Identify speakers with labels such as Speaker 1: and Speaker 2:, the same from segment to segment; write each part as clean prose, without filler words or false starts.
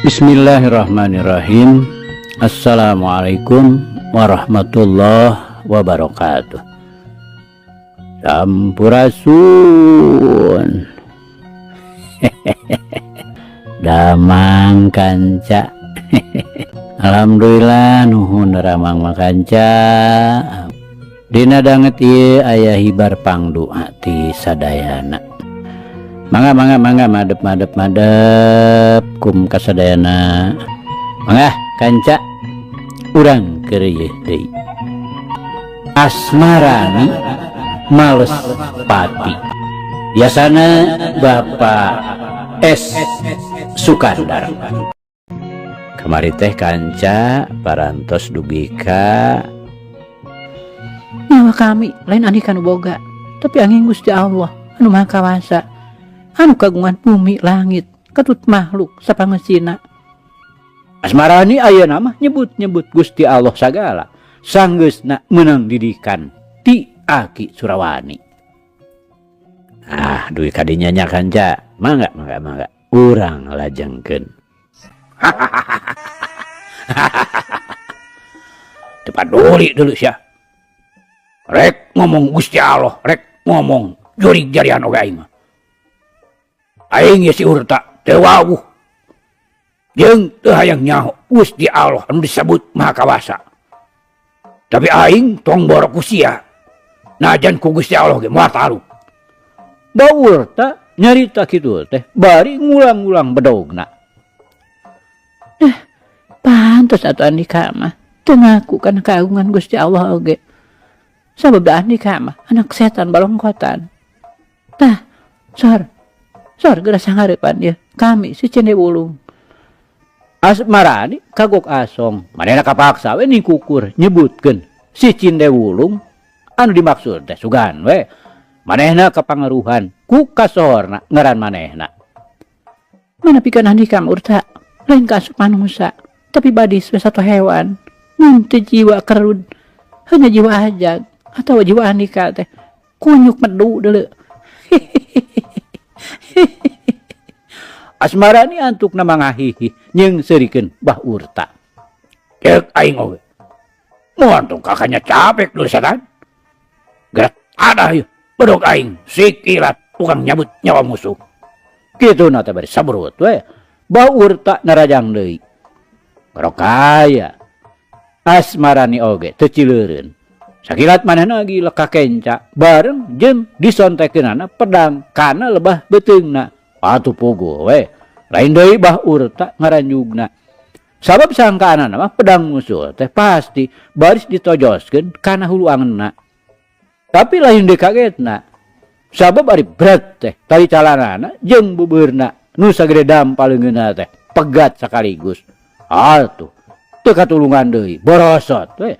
Speaker 1: Bismillahirrahmanirrahim. Assalamualaikum warahmatullahi wabarakatuh. Sampurasun. Damang kanca. Alhamdulillah nuhun ramang makanca. Dina danget ieu aya hibar pangdu ti sadayana. Mangga madep kum kasadayana. Mangga kanca urang keur ieu deui. Asmarani males pati. Biasana Bapak S. Sukandar. Kamari teh kanca parantos dugi ka nyawa kami lain andi kanu boga, tapi angin Gusti Allah anu Maha Kawasa, anu kagungan bumi langit katut makhluk sapangesina. Asmarani ayeuna mah nyebut-nyebut Gusti Allah sagala, sanggeusna meunang didikan ti Aki Surawani. Duit kadinya nya kanca, mangga urang lajengkeun. Tepat dulu sia. Rek ngomong Gusti Allah, rek ngomong jurig jarian oge aing mah. Aing ge si urta teu wawuh. Jeung teu hayang nyaho Gusti Allah anu disebut Maha Kawasa. Tapi aing tong borok ku sia. Najan ku Gusti Allah ge moal taluk. Da urta nyarita kitu teh bari ngulang-ulang bedogna. Pantes atuh andika mah teu ngaku kana kagungan Gusti Allah oge. Sabab da andika mah anak setan balongkotan. Tah, sor geura sangareupan ieu kami si Cende Wulung. Asmarani kagok asong, manehna kapaksa we nikukur nyebutkeun si Cende Wulung anu dimaksud teh sugan we. Manehna kapangaruhan ku kasohorna ngaran manehna. Mana pikeun andika mah urta lain kaasup manusia, tapi badis we satu hewan. Mun teu jiwa kerud, hanya jiwa ajag atau jiwa andika teh kunyuk medu deuleu. Asmarani antukna mangahihi jeung seurikeun bah urta. Ceuk aing oge. Moal tong kakanya capek dulu setan. Gerak ada ieu bedog aing sikilat tukang nyabut nyawa musuh. Kituna teh bari sabrut we. Bah urta narajang deui. Garokaya. Asmarani oge teu cileureun. Sakilat manehna lagi leka kenca bareng jeung disontekeunana pedang kana lebah beuteungna. Atuh puguh we. Lain deui bah urta ngaranjugna. Sabab sangkaanana mah pedang musuh teh pasti baris ditojoskeun kana hulu angeunna. Tapi lain deui kagetna. Sabab ari berat teh tali calanana jeung beubeurna nu sagede dampaleungeunna teh pegat sakaligus. Atuh teu katulungan deui borosot we.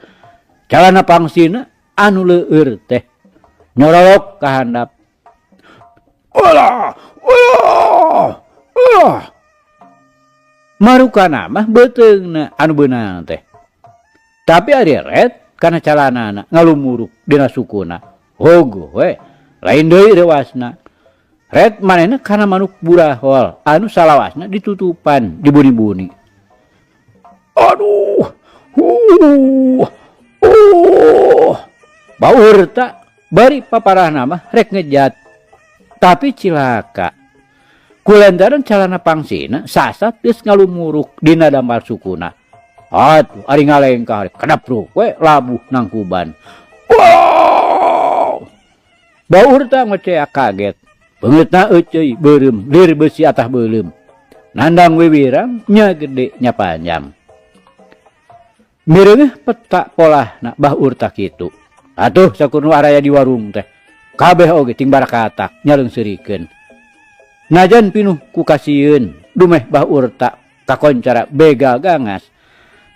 Speaker 1: Calana pangsina anu leueur teh nyorok ka handap. Ulah. Marukana mah beuteungna anu beunang teh. Tapi ari ret kana calanana ngalumuruk dina sukuna. Hogo we. Lain deui rewasna. Ret manehna kana manuk burahol anu salawasna ditutupan di buni-buni. Aduh. Baur tak bari paparahna mah rek ngejat. Tapi cilaka. Kulantaran calana pangsina sasat geus ngalumuruk dina dampal sukuna. Atuh ari ngalengkah kadapruk we labuh nangkuban. Wow! Baur tak ngecea kaget. Beungeutna euceuy beureum lir beusi atah beuleum. Nandang wiwirang nya gede nya panjang. Mireungeuh peta polahna bah urta kitu. Atuh sakurnu araya di warung teh. Kabeh oge ting barakatak nyaleungseurikeun. Najan pinuh ku kasieun dumeh bah urta kakoncara begal gangas.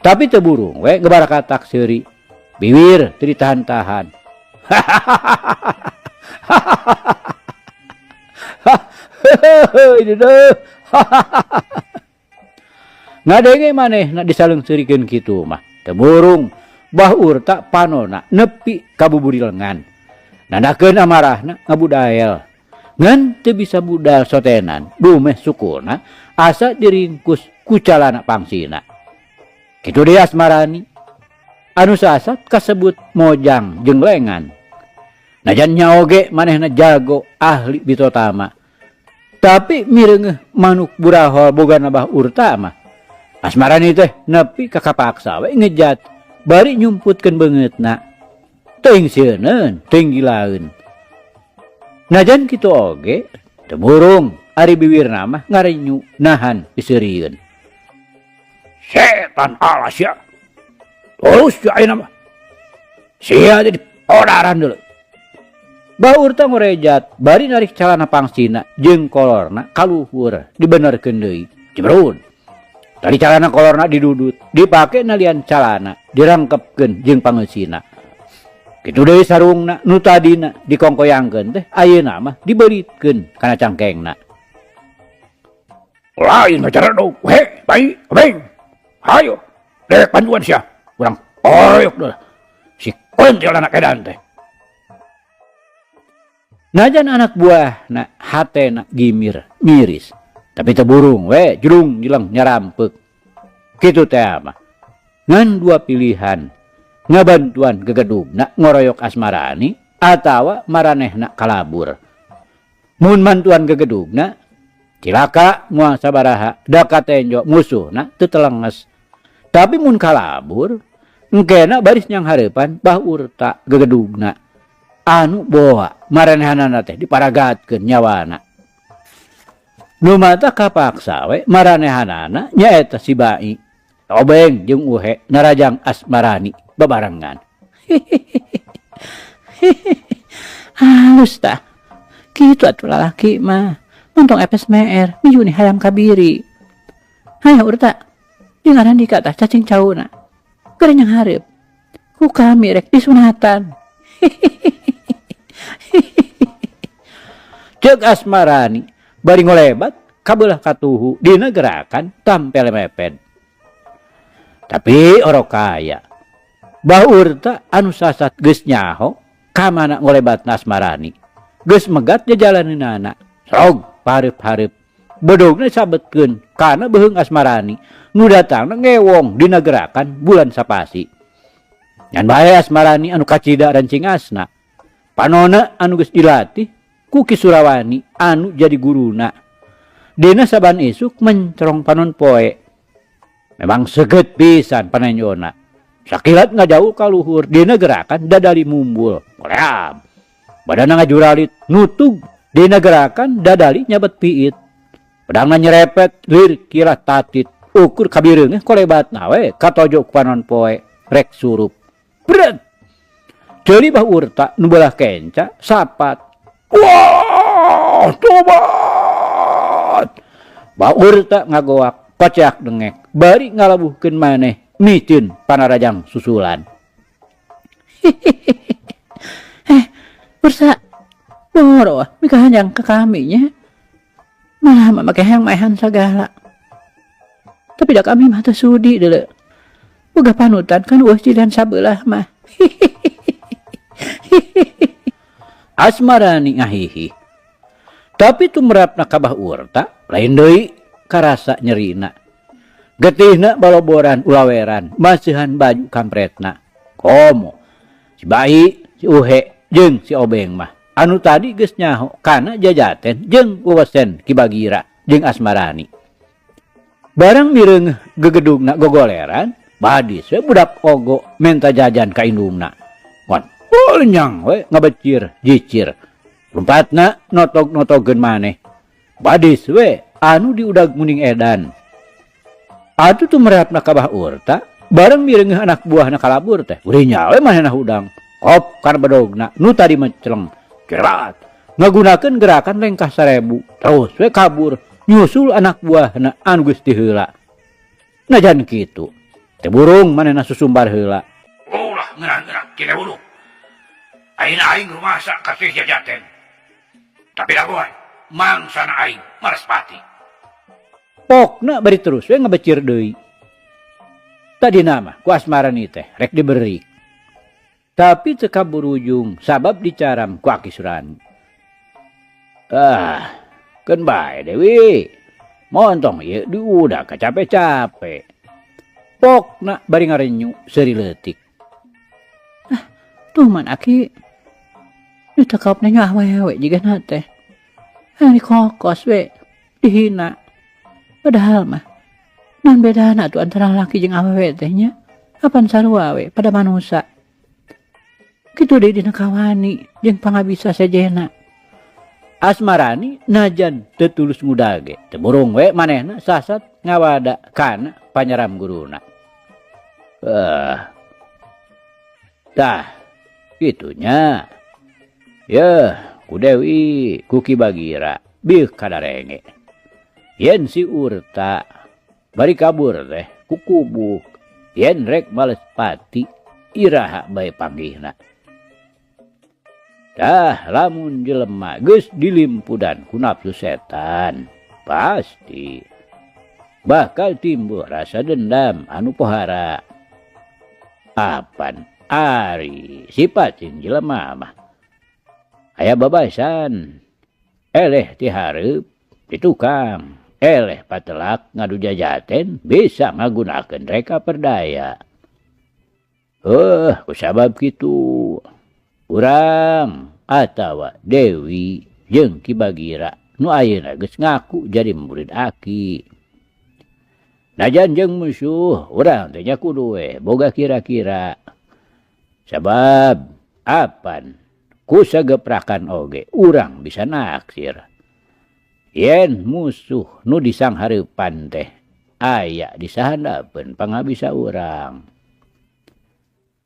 Speaker 1: Tapi teu burung we ngebarakatak seuri. Biwir teu ditahan-tahan. Ngadenge manehna disaleungseurikeun kitu mah. Teu burung bah urta panona nepi ka buburi lengan. Nandakeun amarahna ngabudael. Ngan teu bisa budal sotenan dumeh sukuna asa diringkus ku calana pangsina. Kitu deui Asmarani. Anu sasat kasebut mojang jeung lengan. Najan nya oge manehna jago ahli bitotama. Tapi mireungeuh manuk burahol boga Bah Urta mah. Asmarani teh nepi ka kapaksa we ngejat bari nyumputkeun beungeutna. Teuing sieuneuun, teuing gilaeun. Najan kitu oge teu burung ari biwirna mah ngarenyu nahan piseurieun. Setan alas ya. Terus ya ayeuna mah. Sia jadi odaran deuleu. Bah Urta ngorejat bari narik calana pangsina jeung kolorna kaluhur dibenerkeun deui. Cibrun. Tadi calana kolorna didudut, dipake nalian calana dirangkepkeun jeung pangeusina. Kitu deui sarungna nu tadina dikongkoyangkeun teh ayeuna mah dibeulitkeun kana cangkengna. Lain cara do, he, bayi, abeng. Hayo, dek panduan sia. Urang oyok deh. Si kuntil anak edan teh. Najan anak buahna hatena gimir, miris. Tapi teu burung we, jurung jilang nyarampeuk. Kitu teh mah. Ngan dua pilihan. Ngabantuan gegedugna ngoroyok Asmarani atawa maranehna kalabur. Mun mantuan gegedugna cilaka moal sabaraha da katenjo musuhna teu telenges. Tapi mun kalabur engkena baris nyang hareupan Bah Urta gegedugna anu boa maranehna teh diparagatkeun nyawana. Nu mata kapaksa we maranehna nyaeta si Bai, Obeng jeung Uhe narajang Asmarani babarengan. Halus tah. Kitu atuh lalaki mah. Montong epes meer, mijuni hayam kabiri. Hayo Urta. Jeung Arandika tah cacing cauna. Keur nyang hareup. Ku kami rek disunatan. Ceuk Asmarani bari ngolebat kabelah katuhu dina gerakan tampel mepet. Tapi orok kaya. Bah Urta anu sasat geus nyaho ka mana ngolebatna Asmarani. Geus megat jajalaninana. Sog pareup-hareup. Bedogna sabetkeun kana beuheung Asmarani nu datangna ngewong dina gerakan bulan sapasi. Ngan bae Asmarani anu kacida rancingasna. Panonna anu geus dilatih ku Ki Surawani anu jadi guruna. Dina saban isuk mencrong panon poe. Memang seget pisan panenjona. Sakilat ngajauh ka luhur dina gerakan dadali mumbul. Koleam. Badanna ngajuralit nutug dina gerakan dadali nyabet piit. Pedangna nyerepet lir kira tatit. Ukur kabireungeh kolebatna we katojo ku panon poe rek surup. Bret. Ceuli Bah Urta nu beulah kenca sapat. Wah, tobat. Bah Urta ngagoak koceak dengek bari ngalabuhkeun maneh micin panarajang susulan. Ursa doro mika hanjang ke kaminya malah make hayang maehan sagala. Tapi da kami mah teu sudi deuleu. Boga panutan kan eueuh cilean sabeulah mah. Asmarani ngahihi. Tapi tumrapna ka Bah Urta lain deui karasa nyerina. Getihna baloboran ulaweran masihan baju kampretna. Komo si Bai, si Uhe jeung si Obeng mah anu tadi geus nyaho kana jajaten jeung wewesen Ki Bagira jeung Asmarani. Barang mireung gegedugna gogoleran, badis we budak ogo menta jajan ka indungna. Wan, nyang we ngabecir jicir. Lompatna notog-notogeun maneh. Badis we anu diudag muning edan. Atuh tumrapna ka Bah Urta bareng mireungeuh anak buahna kalabur teh. Urinya we manehna hudang. Kop kana bedogna nu tadi mencleng. Cerat. Ngagunakeun gerakan lengkah 1000. Terus we kabur nyusul anak buahna anu geus diheula. Najan kitu. Teh burung manehna susumbar heula. Ulah ngeran-ngeran kira bulu. Ayeuna aing rumasa kasih jajaten. Tapi dagoan mangsana aing maras pati. Pokna bari terus we ngabecir deui. Tadi nama ku Asmarani teh rek diberi. Tapi teu kaburujung sabab dicaram ku Aki Surani. Keun bae Dewi. montong ya udah capek-capek. Pokna bari ngarenyu seuri leutik.
Speaker 2: Tuh man aki. Ini tekap nanya awewe juga nate. Ini kokos we. Dihina. Padahal mah. Nan bedana tuh antara laki jeung awewe tehnya. Apan sarua we pada manusia. Kitu deui dina kawani jeung pangabisa sajena.
Speaker 1: Asmarani najan teu tulus ngudage. Teu burung we manehna sasat ngawada kana panyeram guruna. Tah, gitunya. Ya, ku Dewi, ku Ki Bagira, bih kadarenge. Yen si Urta, bari kabur teh, ku kubuk. Yen rek bales pati, iraha bae panggihna. Tah, lamun jelema geus dilimpudan ku nafsu setan, pasti bakal timbul rasa dendam anu pohara. Apan ari sifat cing jelema mah aya babasan, eleh ti hareup ti tukang, eleh patelak ngadu jajaten bisa ngagunakeun reka perdaya. Kusabab kitu urang atawa Dewi jeung Ki Bagira nu ayeuna geus ngaku jadi murid aki. Najan jeung musuh urang teh nya kudu we boga kira-kira. Sabab apan ku sageprakan oge urang bisa naksir. Yen musuh nu disanghareupan teh aya di sahandapeun pangabisa urang.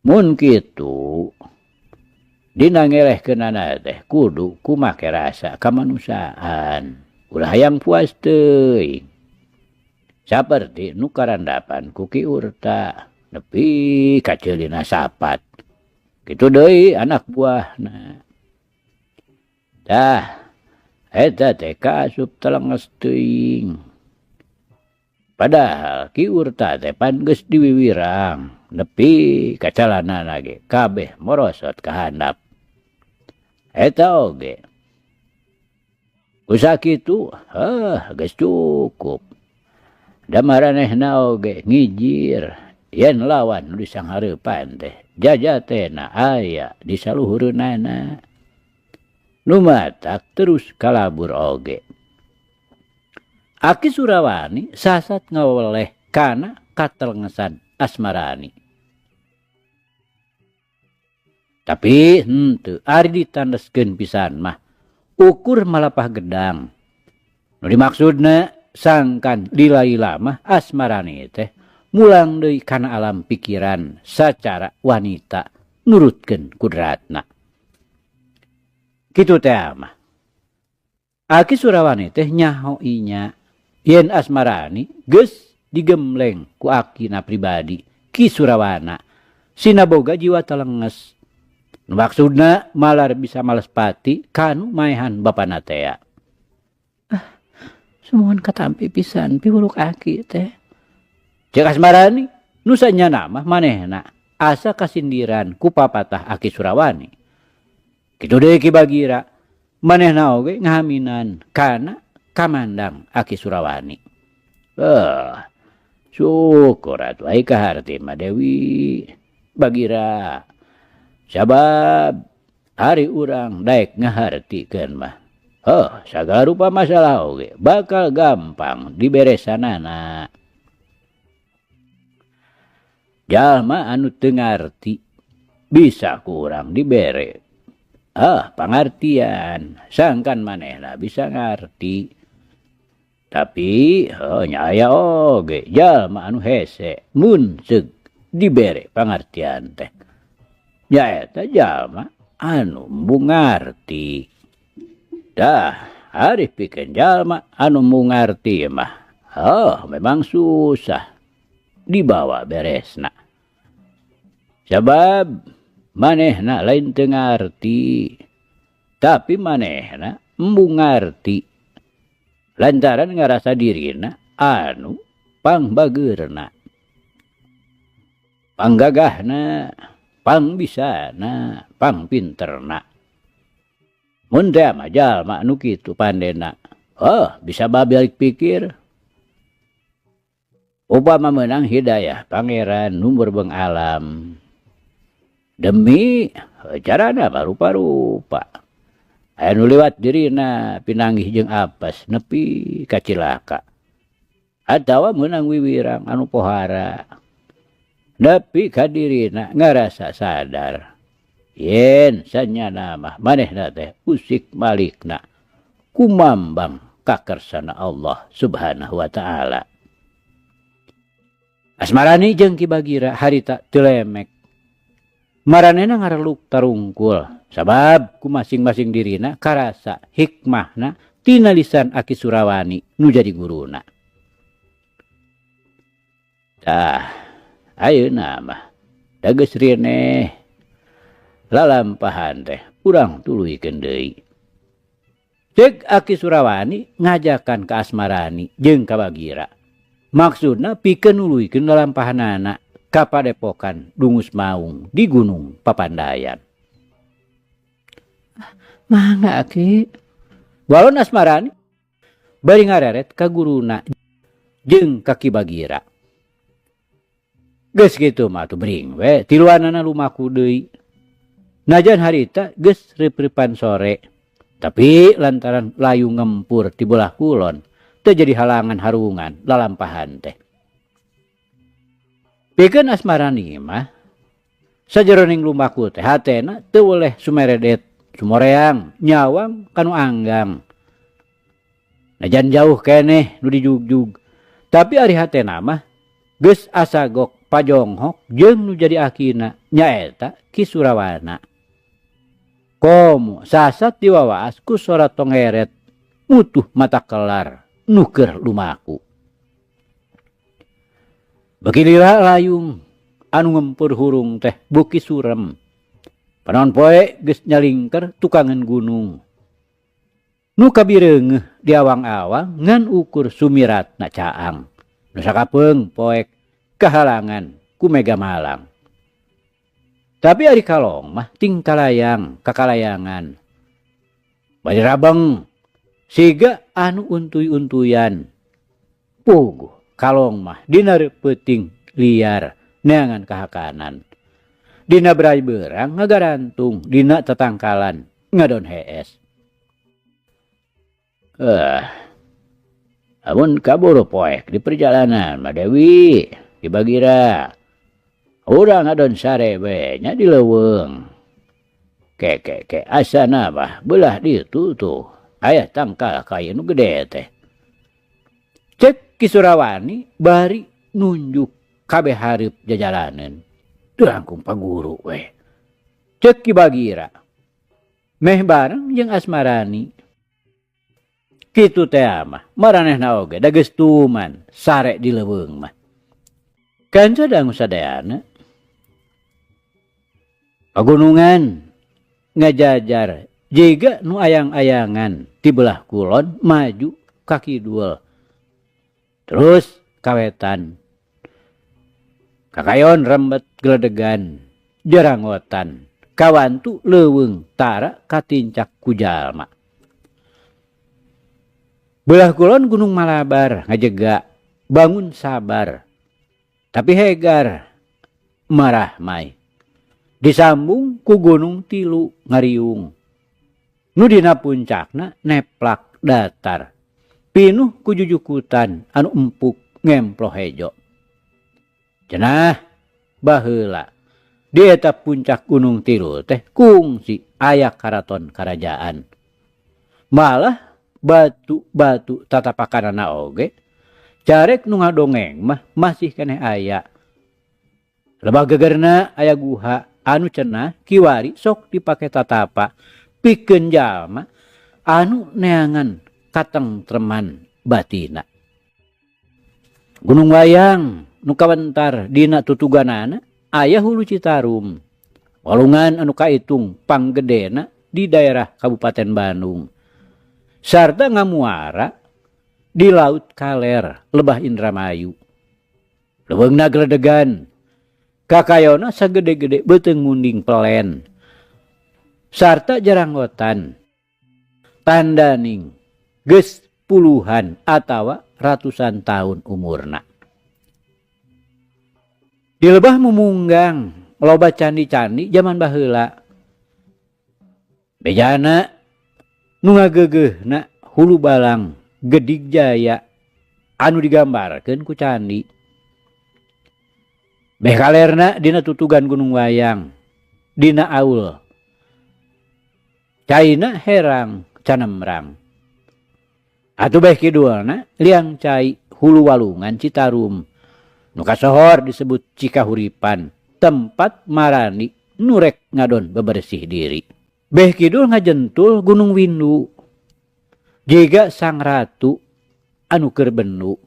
Speaker 1: Mun kitu dina ngelehkeunana teh kudu ku make rasa kamanusaan. Ulah hayang puas teuing. Saperti nu karandapan ku Ki Urta nepi ka ceulina sapat. Kitu deui anak buahna. Tah, eta teh kaasup telenges teuing. Padahal Ki Urta teh pan geus diwiwirang, nepi ka calanana ge kabeh morosot ka handap. Eta oge. Kusakitu, geus cukup. Da maranehna oge ngijir yen lawan nu disanghareupan teh jajatena aya di saluhureunana. Nu matak terus kalabur oge. Aki Surawani sasat ngaweleh kana katelengesan Asmarani. Tapi henteu ari ditandeskeun pisan mah ukur malapah gedang. Nu dimaksudna sangkan lila-lila mah Asmarani teh mulang deui kana alam pikiran sacara wanita nurutkeun kudratna. Kitu teh mah. Aki Surawani teh nyaho inya yen Asmarani geus digemleng ku akina pribadi Ki Surawana sinaboga jiwa telenges. Nu maksudna malar bisa malespati kanu maehan bapana teh.
Speaker 2: Semuan katampi pisan piwuluk aki teh.
Speaker 1: Cek Asmarani nu sanyana mah manehna asa kasindiran ku papatah Aki Surawani. Kitu deui Ki Bagira manehna oge ngahaminan kana kamandang Aki Surawani. Syukur atuh ai kaharti mah Dewi Bagira. Sabab hari urang daek ngahartikeun mah. Sagala rupa masalah oge bakal gampang diberesanana. Jalma anu teu ngarti bisa ku urang dibere. Pangartian sangkan manehna bisa ngarti. Tapi nyaya oge jalma anu hese mun ceuk dibere pangartian teh. Ya eta jalma anu embung ngarti. Dah, ari pikeun jalma anu mungarti mah. Memang susah dibawa beresna. Sabab manehna lain teu ngarti, tapi manehna embung ngarti. Lantaran ngarasa dirina anu pangbageurna. Panggagahna, pangbisana, pangpinterna. Mun teh mah jalma anu kitu pandena. Bisa babalik pikir Upama menang hidayah pangeran number beng alam. Demi carana rupa-rupa. Anu lewat dirina pinanggih jeung apes nepi kacilaka. Atawa menang wiwirang anu pohara. Nepi ka dirina ngarasa sadar. Yen sanyana mah manehna teh usik malikna kumambang kakersana Allah Subhanahu wa taala. Asmarani jeung Ki Bagira harita teu lemek. Maranehna ngareluk tarungkul sabab ku masing-masing dirina karasa hikmahna tina lisan Aki Surawani nu jadi guruna. Tah, ayeuna mah da geus rieuneh lalampahan teh urang tuluykeun deui. Ceuk Aki Surawani ngajakan ka Asmarani jeung ka Bagira. Maksudna pikeun nuluykeun lalampahanana ka padepokan Dungus Maung di Gunung Papandayan.
Speaker 2: Mangga Ki.
Speaker 1: Walon Asmarani bari ngareret ka guruna jeung ka Ki Bagira. Geus kitu mah atuh bring we tiluanana lumaku deui. Najan harita geus reuripan sore, tapi lantaran layu ngempur ti belah kulon teu jadi halangan harungan lalampahan teh. Pikeun Asmarani mah sajeroning lumaku teh hatena teu weleh sumeredet, sumoreang, nyawang kanu anggang. Najan jauh keneh nu dijugjug, tapi ari hatena mah geus asagok pajonghok jeung nu jadi akina nyaeta Ki Surawana. Komo sasat diwawaas ku sora tongeret mutuh mata kelar nuker lumaku. Beginilah layung anu ngempur hurung teh Buki Surem. Panon poe geus nyalingker tukangan gunung. Nu kabireungeuh di awang-awang ngan ukur sumiratna caang. Nu sakapeung poek kahalangan ku Mega Malang. Tapi ari kalong mah ting kalayang kakalayangan. Bari rabeng siga anu untuy-untuyan. Puguh kalong mah dina reupeting liar neangan kahakanan. Dina berai beurang ngagarantung dina tetangkalan ngadon hees. Amun kabur poek di perjalanan mah Dewi, Ki Bagira. Urang ngadon sare we nya di leuweung. Ke asana mah belah ditu tuh. Aya tangkal kayu nu gede teh. Cek Ki Surawani bari nunjuk kabeh hareup jajalaneun. Teu langkung paguru we. Cek Ki Bagira. Meh bareng jeung Asmarani. Kitu teh mah maranehna oge da geus tuman sare di leuweung mah. Kan sadang sadayana pagunungan ngajajar jiga nu ayang-ayangan ti belah kulon maju ka kidul. Terus kawetan kakayon rembet geledegan jaranggotan kawantu leuweung tara katincak ku jalma. Belah kulon Gunung Malabar ngajega bangun sabar tapi hegar marah mai. Disambung ku gunung tilu ngariung. Nu dina puncakna neplak datar. Pinuh ku jujukutan anu empuk ngemplo hejo. Cenah baheula di eta puncak gunung tilu teh kungsi aya karaton karajaan. Malah batu-batu tatapakanana oge carek nu ngadongeng mah masih keneh aya. Lebah gegerna aya guha anu cenah kiwari sok dipake tatapa pikeun jalma anu neangan katengtreman batina. Gunung Wayang nu kawentar dina tutuganana aya Hulu Citarum. Walungan anu kaitung panggedena di daerah Kabupaten Bandung. Sarta ngamuara di Laut Kaler Lebah Indramayu. Leuweungna geledegan kakayona sagede-gede beuteung munding pelen. Sarta jaranggotan tandaning geus puluhan atawa ratusan tahun umurna. Dilebah memunggang loba candi-candi zaman baheula. Bejana nu ngageugeuhna hulu balang Gedig Jaya anu digambarkeun ku candi. Beh kalerna dina tutugan Gunung Wayang, dina aul caina Herang Canemrang. Atuh beh kidulna liang cai hulu walungan Citarum. Nu kasohor disebut Cikahuripan, tempat marani nurek ngadon bebersih diri. Beh kidul ngajentul Gunung Windu. Jiga sang ratu anu keur bendu.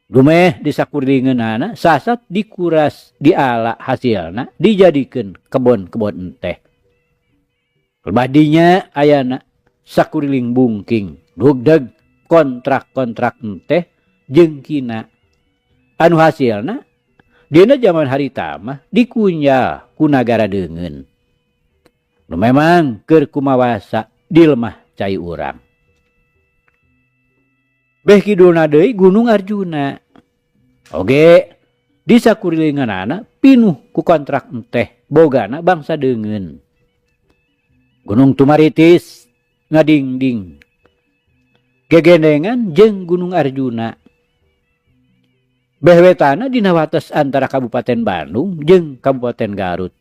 Speaker 1: Dumeh di sakuringeunana sasat dikuras diala hasilna dijadikeun kebon-kebon enteh. Lebadinya ayana sakuriling bungking dugdeg kontrak-kontrak enteh jeung kina. Anu hasilna dina zaman harita mah dikunyah ku nagara deungeun. Nu memang keur kumawasa dilmah cai urang. Beh kidulna deui Gunung Arjuna. Oge di sakurilinganana pinuh ku kontrak enteh bogana bangsa deungeun. Gunung Tumaritis ngadingding gegendengan jeung Gunung Arjuna. Beh wetana dina wates antara Kabupaten Bandung jeung Kabupaten Garut.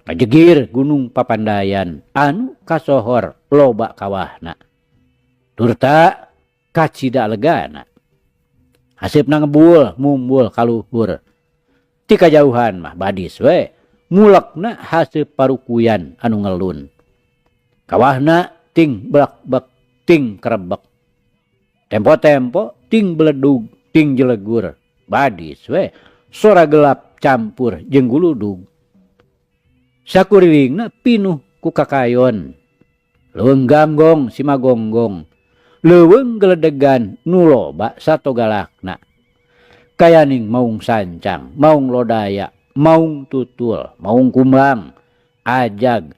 Speaker 1: Ngajegir Gunung Papandayan anu kasohor loba kawahna. Turta kacida legana. Hasipna ngebul mumbul kaluhur. Ti kajauhan mah badis we mulekna haseup parukuyan anu ngelun. Kawahna ting blak-blak ting kerebek. Tempo-tempo ting beledug ting jelegur. Badis we sora gelap campur jeung guludug. Sakurilingna pinuh ku kakayon. Leuweung gamgong simagonggong. Leuweung geledegan nu loba satogalakna. Kayaning maung sancang, maung lodaya, maung tutul, maung kumbang, ajag,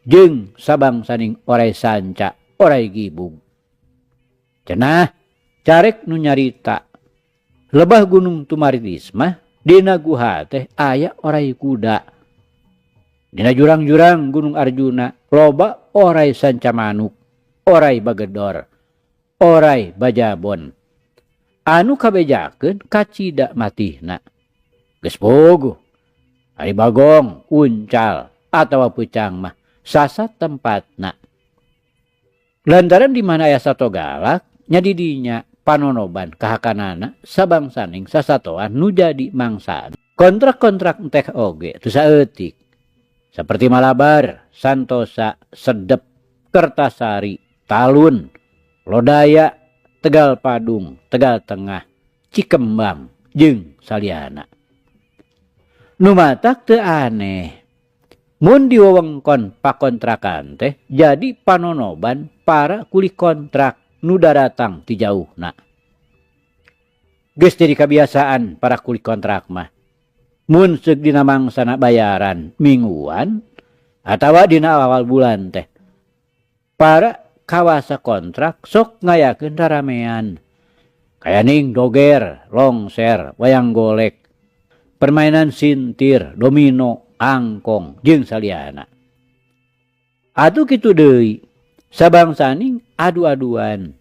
Speaker 1: jeung sabangsaning orai sanca, orai gibug. Cenah carek nu nyarita lebah Gunung Tumaritis mah dina guha teh aya orai kuda. Dina jurang-jurang Gunung Arjuna loba orai sanca manuk, orai bagedor, orai bajabon. Anu kabejakeun kacida matihna. Geus bogoh. Ari bagong, uncal, atawa peucang mah sasat tempatna. Lantaran di mana aya sato galak nya di dinya panonoban kahakanana sabangsaning sasatoan nu jadi mangsa. Kontrak-kontrak enteh oge teu saeutik. Seperti Malabar, Santosa, Sedep, Kertasari, Talun, Lodaya, Tegal Padung, Tegal Tengah, Cikembang, jeung saliyana. Nu matak teu aneh. Mun di wewengkon pakontrakan teh jadi panonoban para kuli kontrak nu daratang ti jauhna. Geus jadi kebiasaan para kuli kontrak mah. Mun seuk dina mangsana bayaran mingguan atawa dina awal bulan teh. Para kawasa kontrak sok ngayakeun raramean. Kayaning doger, longser, wayang golek, permainan sintir, domino, angkong, jeung saliyana. Atuh kitu deui, sabangsaning adu-aduan.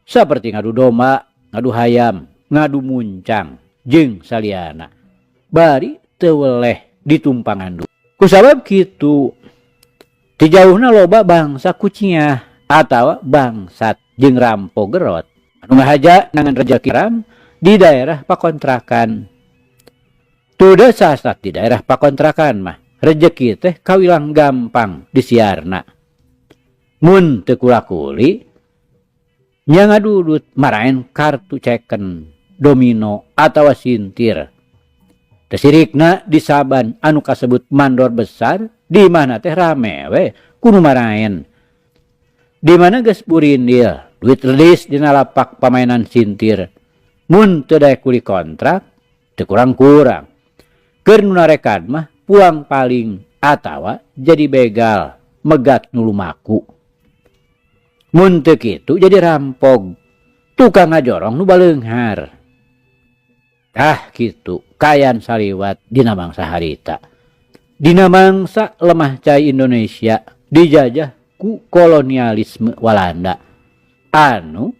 Speaker 1: Saperti ngadu domba, ngadu hayam, ngadu muncang, jeung saliyana. Bari teu weleh ditumpangan. Kusabab kitu, ti jauhna loba bangsa kuciah atawa bangsat jeung rampo gerot. Anu ngahaja nangan rejeki ram di daerah pakontrakan. Tuda sasat di daerah pakontrakan mah rejeki teh kawilang gampang disiarna. Mun teu kula-kuli nya ngadudut maraen kartu ceken, domino atawa sintir. Tesirikna di saban anu kasebut mandor besar di mana teh rame we kudu maraen. Di mana geus burindil duit redis dina lapak pamainan sintir. Mun teu daek kuli kontrak teu kurang-kurang. Keur nu narekan mah pulang paling atawa jadi begal megat nu lumaku. Mun teu kitu jadi rampog, tukang ngajorong nu baleunghar. Gitu kayan saliwat dina mangsa harita. Dina mangsa lemah cai Indonesia dijajah ku kolonialisme Walanda. Anu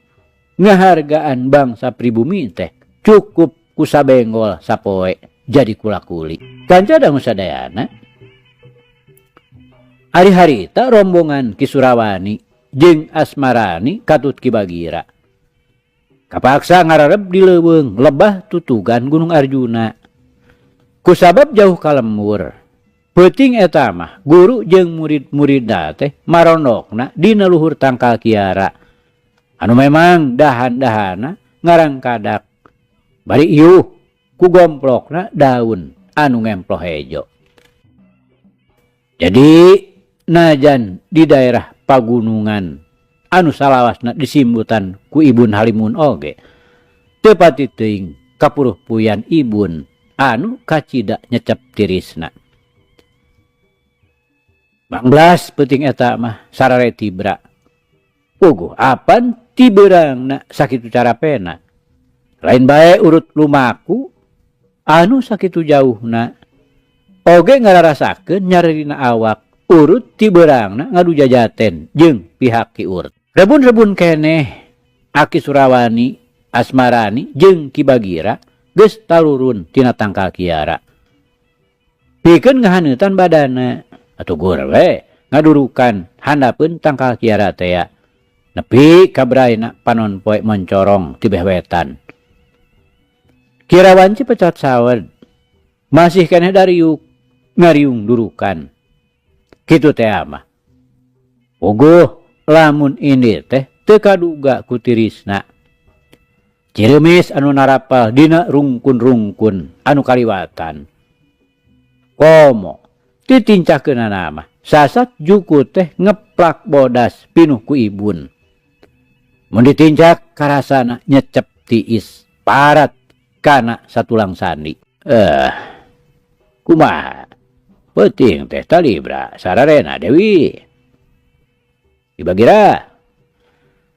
Speaker 1: ngahargaan bangsa pribumi teh cukup ku sabenggol sapoe jadi kula-kuli. Kanca dangu sadayana ari harita rombongan Ki Surawani jeung Asmarani katut Ki Bagira kapaksa ngararep di leuweung lebah tutugan Gunung Arjuna. Kusabab jauh kalembur peuting eta mah guru jeung murid-muridna teh marondokna dina luhur tangkal Kiara anu memang dahan-dahana ngarang kadak bari ieuh ku gomplokna daun anu ngemploh hejo. Jadi najan di daerah pagunungan anu salawasna disimbutan ku Ibun Halimun oge teu pati teuing kapuruh puyan Ibun anu kacida nyecep tirisna. Banglas peuting eta mah sarare tibra. Puguh apan tibeurangna sakitu cara pena. Lain bae urut lumaku anu sakitu jauhna oge ngararasakeun nyarina awak urut tibeurangna ngadu jajaten jeung pihak Ki Urut. Rebun-rebun keneh Aki Surawani, Asmarani jeung Ki Bagira geus talurun tina tangkal Kiara. Pikeun ngahaneutan badana atugur we ngadurukan handapeun tangkal Kiara teh nepi ka braina panon poe moncorong ti beh wetan. Kirawanci pecat sawed masih keneh dariuk ngariung durukan. Kitu teh mah. Puguh lamun ini teh teu kaduga ku tirisna. Ciremis anu narapal dina rungkun-rungkun anu kaliwatan. Komo titincakeunana mah sasat juku teh ngeplak bodas pinuh ku Ibun. Mun ditincak karasana nyecep tiis parat kana satulang sandi. Kumaha? Peuting teh talibra sararena Dewi. Ki Bagira.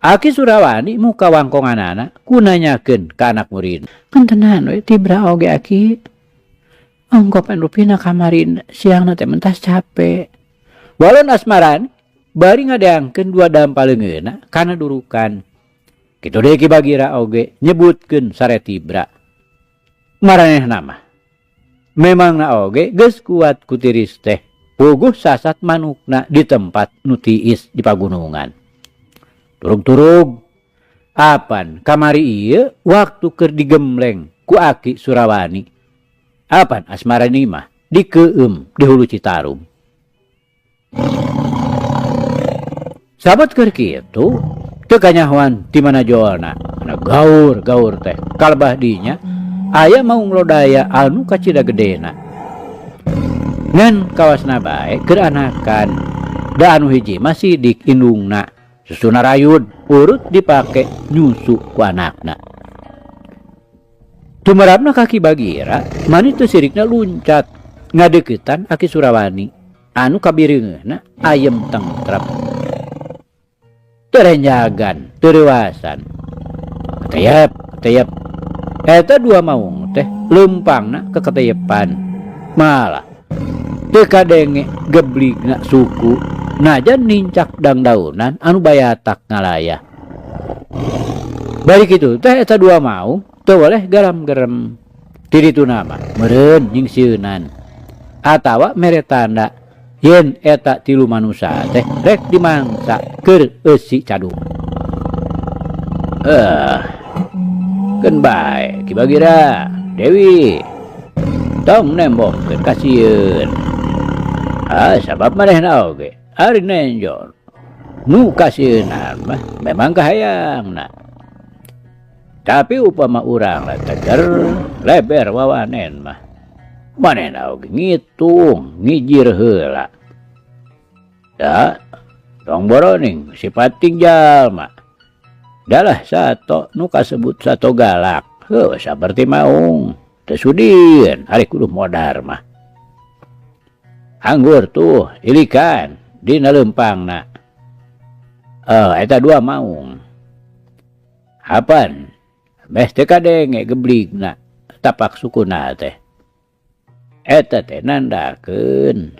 Speaker 1: Aki Surawani muka wangkonganana kunanyakeun ka anak murid.
Speaker 2: Kan tenan we tibra oge Aki. Ongkopan rupina kamarin siangna teh mentas capek.
Speaker 1: Walon Asmarani bari ngadeangkeun dua dampaleungeuna kana durukan. Kitu deui Ki Bagira oge nyebutkeun sare tibra. Maranehna mah memang na oge geus kuat ku tiris teh puguh sasat manukna di tempat nu tiis di pagunungan. Turug-turug apan kamari ieu waktu keur digembleng ku Aki Surawani apan Asmarani mah dikeueum di hulu Citarum. Sabot keur kitu teu kanyahoan ti mana joalna ana gaur-gaur teh kalebah dinya aya maung lodaya anu kacida gedena. Ngan kawasna bae keur anakan da anu hiji masih dik indungna susuna rayud urut dipake nyusu ku anakna. Tumarapna Ki Bagira mani teu sirikna luncat ngadeuketan Aki Surawani anu kabireungeunna ayem tentrep. Terenjagan, tereuasan. Keteyep. Eta dua maung teh lempangna keketeyepan. Malah teu kadenge gebligna suku najan nincak dangdaunan anu bayatak ngalayah. Bari kitu teh eta dua maung teu boleh garam-gerem. Ti dituna mah meureun jeung sieunan. Atawa mere tanda yen eta tilu manusa teh rek dimangsa keur eusi cadung. Keun bae Ki Bagira, Dewi. Tong nembokkeun ka sieun. Sabab manehna oge ari nenjor. Nu kasieunnan mah memang kahayangna. Tapi upama urang lah teger leber wawanen mah manehna oge ngitung ngijir heula. Da tong boroning sipating jalma. Dalah sato nu kasebut sato galak. Heuh saperti maung teu sudieun ari kudu modar mah. Anggur tuh ilikan dina leumpangna. Eta dua maung. Hapan meh teu kadenge gebligna tapak sukuna teh. Eta teh nandakeun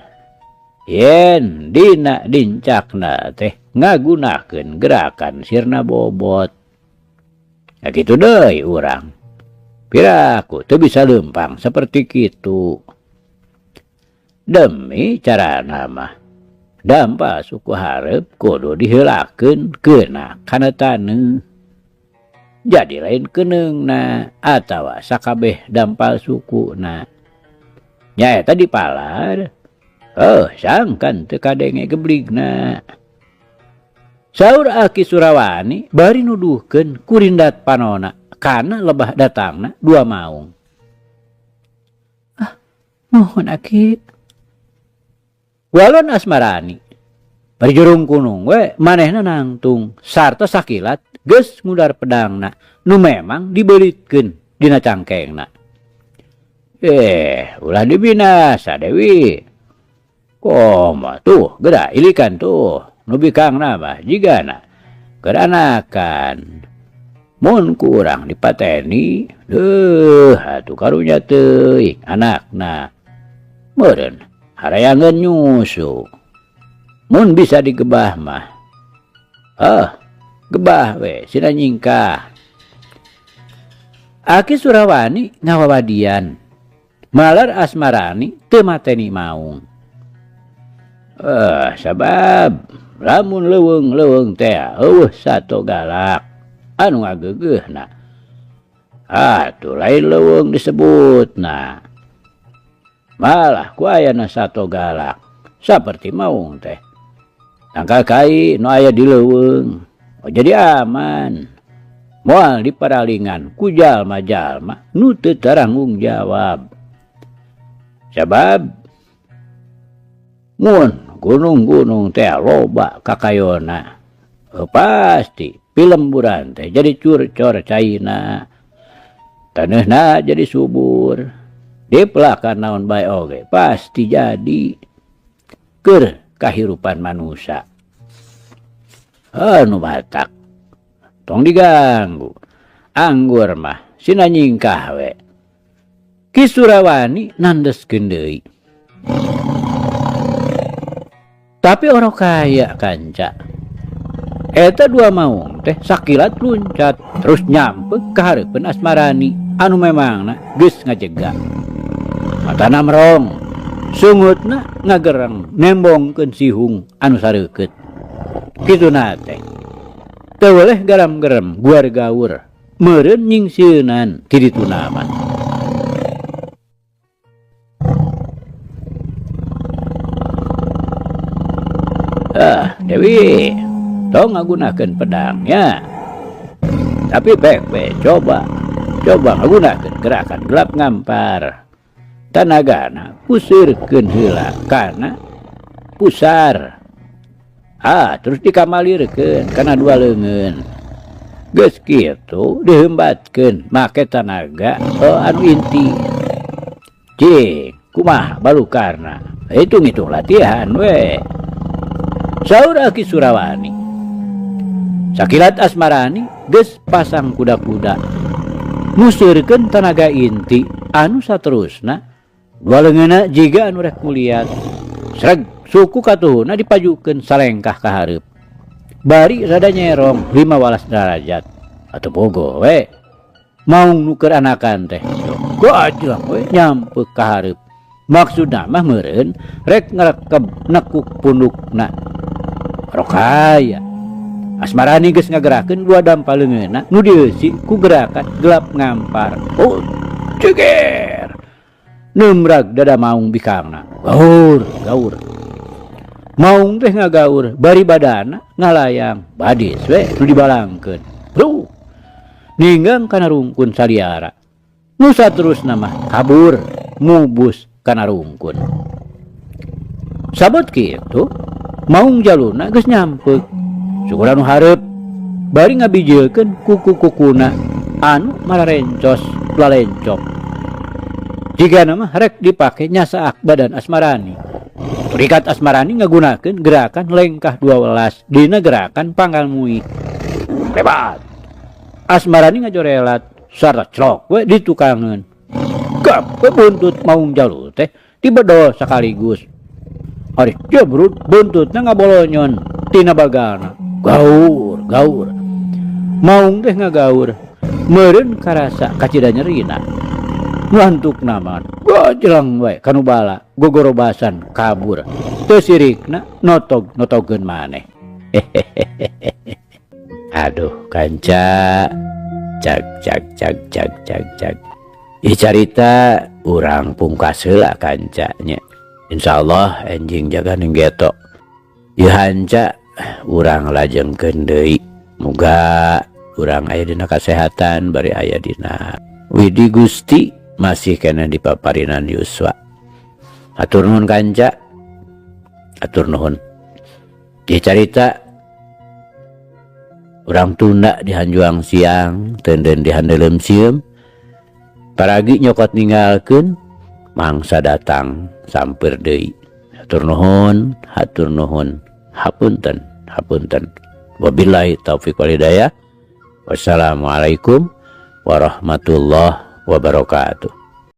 Speaker 1: yen dina dincakna teh ngagunakeun gerakan sirna bobot. Ya gitu deui urang. Piraku teu bisa lempang seperti kitu. Demi carana mah dampa suku hareup kudu diheulakeun keuna kana taneuh. Jadi lain keneungna atawa sakabeh dampal sukuna. Nyaeta dipalar. Sangkan teu kadenge gebligna. Saur Aki Surawani bari nuduhkeun kurindat panona kana lebah datangna 2 maung.
Speaker 2: Mohon Aki.
Speaker 1: Walon Asmarani bari jurung kunung we manehna nangtung sarta sakilat geus ngudar pedangna nu memang dibeulitkeun dina cangkengna. Ulah dibinasa Dewi. Koma tuh geda ilikan tuh nu bikangna mah jigana keranakan. Mun kurang dipateni atuh karunya teuing anakna. Meureun harayangeun nyusu. Mun bisa digebah mah. Gebah we sina nyingkah. Aki Surawani ngawawadian. Malar Asmarani teu mateni maung. Sabab lamun leuweung teh eueuh sato galak anu ngageugeuhna. Atuh lain leuweung disebutna. Malah ku ayana sato galak saperti maung teh. Tangkal kai nu aya di leuweung. Jadi aman. Moal diparalingan ku jalma-jalma nu teu taranggung jawab. Sabab mun gunung-gunung teh loba kakayona. Pasti pilemburan teh jadi curcor caina. Taneuhna jadi subur. Dipelakan naon bae oge pasti jadi keur kahirupan manusia. Anu batak tong diganggu. Anggur mah sina nyingkah we. Ki Surawani nandeskeun deui. Tapi orang kaya kanca. Eta 2 maung teh sakilat luncat terus nyampe ka hareupeun Asmarani anu memangna geus ngajegak. Matana merong, sungutna ngagereng nembongkeun sihung anu sareukeut. Kituna teh. Teu weuleh garam-gerem guar gaur. Meureun nyingsieunan ti dituna mah. Dewi, tong ngagunakeun pedangnya. Tapi baik-baik coba ngagunakeun gerakan gelap ngampar. Tanagana pusirkeun heula kana pusar. Terus dikamalirkeun kana 2 leungeun. Geus kitu dihembatkeun make tanaga anu inti. Cing, kumaha balukarna? Hitung-hitung latihan we. Saur Aki Surawani. Sakilat Asmarani geus pasang kuda-kuda. Musirkeun tanaga inti anu saterusna 2 leungeunna jiga anu rek muliat. Sreg suku katuhuna dipajukeun salengkah ka hareup. Bari rada nyerong 15 derajat atuh bogo we. Maung nuker anakan teh. Gajlang we nyampe ka hareup. Maksudna mah meureun rek ngarekeb nekuk pundukna. Rokaya Asmarani geus ngagerakeun 2 dampal leungeunna nu dieusi ku gerakan gelap ngampar. Ceger nemrag dada maung bikangna. Gaur maung teh ngagaur bari badana ngalayang badis we nu dibalangkeun. Bro ninggang kana rungkun saliara nu saterusna mah kabur mubus kana rungkun. Sabot kitu maung jaluna geus nyampe. Syukur anu hareup bari ngabijeukeun kuku-kukuna anu mararencos lalencok. Jigana mah rek dipake nyasaak badan Asmarani. Turikat Asmarani ngagunakeun gerakan lengkah 12 dina gerakan panggal muih. Lebat. Asmarani ngajorelat sarta crok we ditukangeun. gap buntut maung jalu teh dibedo sekaligus. Ari jebrut buntutna ngabolonyon tina bagana. Gaur. Maung teh ngagaur. Meureun karasa kacida nyerina. Ngantuk naman. Jelang wae kanu bala gogorobasan kabur. Teu sirikna notogkeun maneh. Aduh kanca. Cak. Ieu carita urang pungkas heula kancanya. Insyaallah enjing jaga ninggeto. Ieu hanca urang lajengkeun deui. Muga urang aya dina kasehatan bari aya dina widi Gusti masih kena dipaparinan yuswa. Atur nuhun kanca. Atur nuhun. Ieu carita urang tunda di hanjuang siang tenden di handelem sieum. Paragi nyokot ninggalkeun mangsa datang samper deui. Hatur nuhun. Hapunten. Wabillahi taufik wal hidayah. Wassalamualaikum warahmatullahi wabarakatuh.